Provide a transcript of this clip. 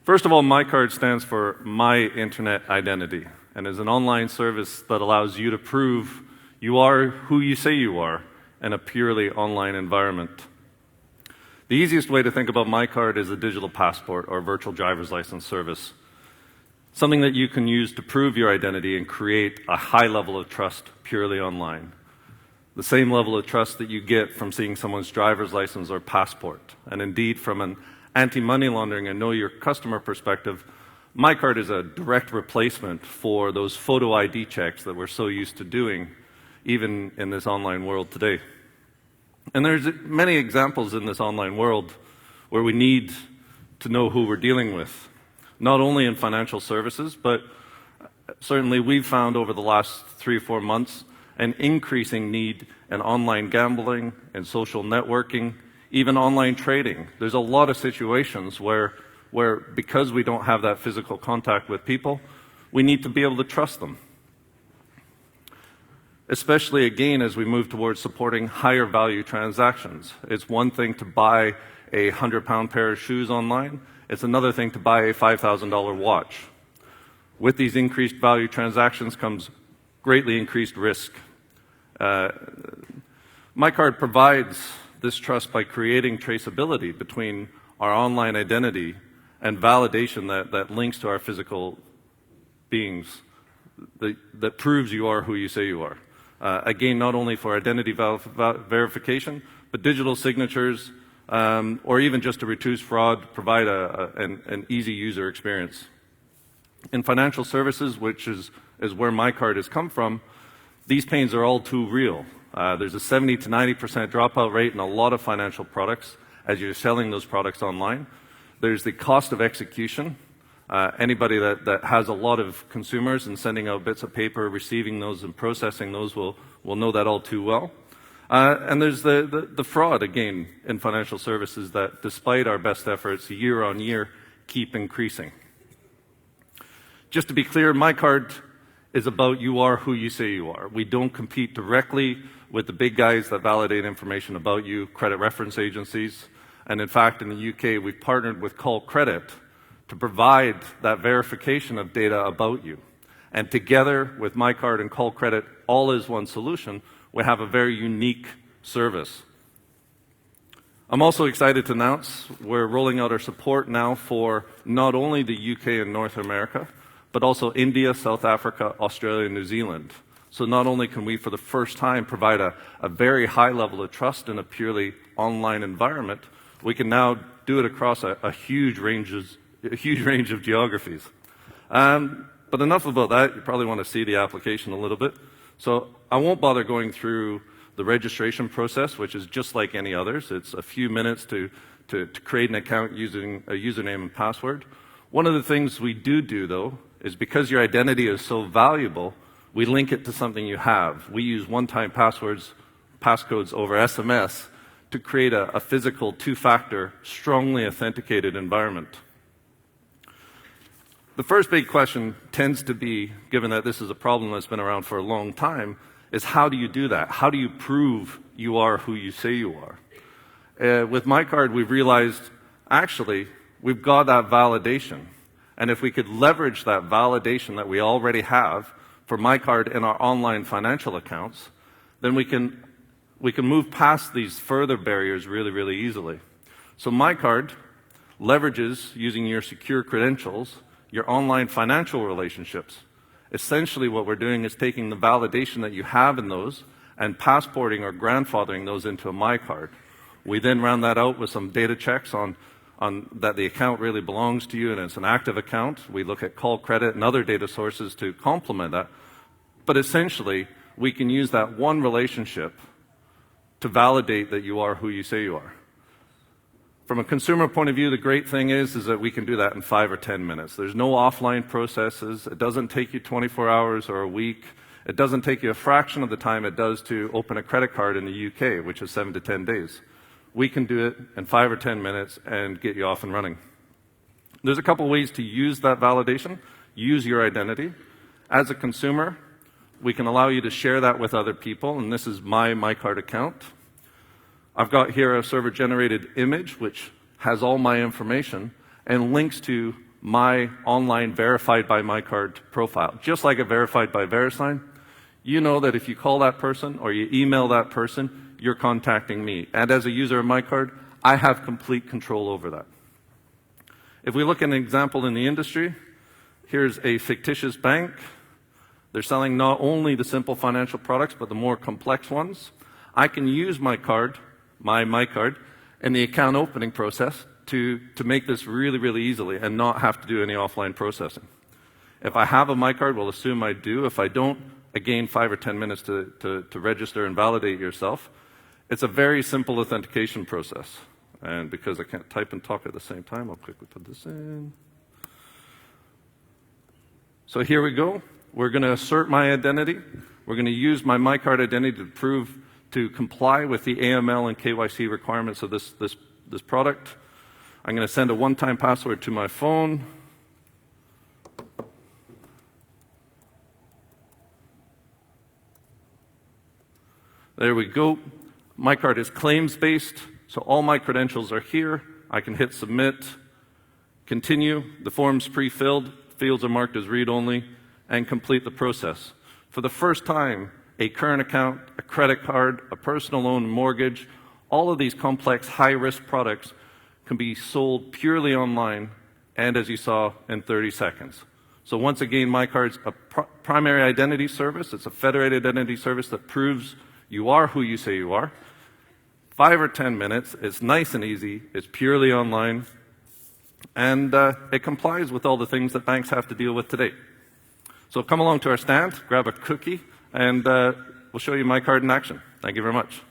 First of all, miiCard stands for My Internet Identity and is an online service that allows you to prove you are who you say you are in a purely online environment. The easiest way to think about miiCard is a digital passport or virtual driver's license service, something that you can use to prove your identity and create a high level of trust purely online. The same level of trust that you get from seeing someone's driver's license or passport. And indeed, from an anti-money laundering and know your customer perspective, miiCard is a direct replacement for those photo ID checks that we're so used to doing, even in this online world today. And there's many examples in this online world where we need to know who we're dealing with, not only in financial services, but certainly we've found over the last 3 or 4 months an increasing need in online gambling and social networking, even online trading. There's a lot of situations where because we don't have that physical contact with people, we need to be able to trust them. Especially, again, as we move towards supporting higher value transactions. It's one thing to buy a £100 pair of shoes online. It's another thing to buy a $5,000 watch. With these increased value transactions comes greatly increased risk. miiCard provides this trust by creating traceability between our online identity and validation that links to our physical beings, that proves you are who you say you are. Again, not only for identity verification, but digital signatures, or even just to reduce fraud, provide an easy user experience. In financial services, which is where miiCard has come from, these pains are all too real. There's a 70 to 90% dropout rate in a lot of financial products as you're selling those products online. There's the cost of execution. Anybody that has a lot of consumers and sending out bits of paper, receiving those and processing those will know that all too well. And there's the fraud, again, in financial services that, despite our best efforts, year on year, keep increasing. Just to be clear, miiCard is about you are who you say you are. We don't compete directly with the big guys that validate information about you, credit reference agencies. And in fact, in the UK, we've partnered with Call Credit to provide that verification of data about you. And together with miiCard and Call Credit, all as one solution, we have a very unique service. I'm also excited to announce we're rolling out our support now for not only the UK and North America, but also India, South Africa, Australia, and New Zealand. So not only can we, for the first time, provide a very high level of trust in a purely online environment, we can now do it across a huge range of geographies. But enough about that. You probably want to see the application a little bit. So I won't bother going through the registration process, which is just like any others. It's a few minutes to create an account using a username and password. One of the things we do, though, is because your identity is so valuable, we link it to something you have. We use one-time passcodes over SMS to create a physical two-factor, strongly authenticated environment. The first big question tends to be, given that this is a problem that's been around for a long time, is how do you do that? How do you prove you are who you say you are? With miiCard, we've realized, actually, we've got that validation. And if we could leverage that validation that we already have for miiCard in our online financial accounts, then we can move past these further barriers really, really easily. So miiCard leverages, using your secure credentials, your online financial relationships. Essentially what we're doing is taking the validation that you have in those and passporting or grandfathering those into a miiCard. We then round that out with some data checks on that the account really belongs to you and it's an active account. We look at Call Credit and other data sources to complement that. But essentially, we can use that one relationship to validate that you are who you say you are. From a consumer point of view, the great thing is that we can do that in 5 or 10 minutes. There's no offline processes. It doesn't take you 24 hours or a week. It doesn't take you a fraction of the time it does to open a credit card in the UK, which is 7 to 10 days. We can do it in 5 or 10 minutes and get you off and running. There's a couple ways to use that validation. Use your identity. As a consumer, we can allow you to share that with other people, and this is my miiCard account. I've got here a server-generated image which has all my information and links to my online verified by miiCard profile, just like a verified by VeriSign. You know that if you call that person or you email that person, you're contacting me. And as a user of miiCard, I have complete control over that. If we look at an example in the industry, here's a fictitious bank. They're selling not only the simple financial products, but the more complex ones. I can use my miiCard, in the account opening process to make this really, really easily and not have to do any offline processing. If I have a miiCard, we'll assume I do. If I don't, again, 5 or 10 minutes to register and validate yourself. It's a very simple authentication process. And because I can't type and talk at the same time, I'll quickly put this in. So here we go. We're going to assert my identity. We're going to use my miiCard identity to comply with the AML and KYC requirements of this product. I'm going to send a one-time password to my phone. There we go. miiCard is claims-based, so all my credentials are here. I can hit submit, continue. The form's pre-filled, fields are marked as read-only, and complete the process. For the first time, a current account, a credit card, a personal loan, mortgage, all of these complex high-risk products can be sold purely online and, as you saw, in 30 seconds. So once again, miiCard's a primary identity service. It's a federated identity service that proves you are who you say you are. 5 or 10 minutes. It's nice and easy. It's purely online. And it complies with all the things that banks have to deal with today. So come along to our stand, grab a cookie, and we'll show you miiCard in action. Thank you very much.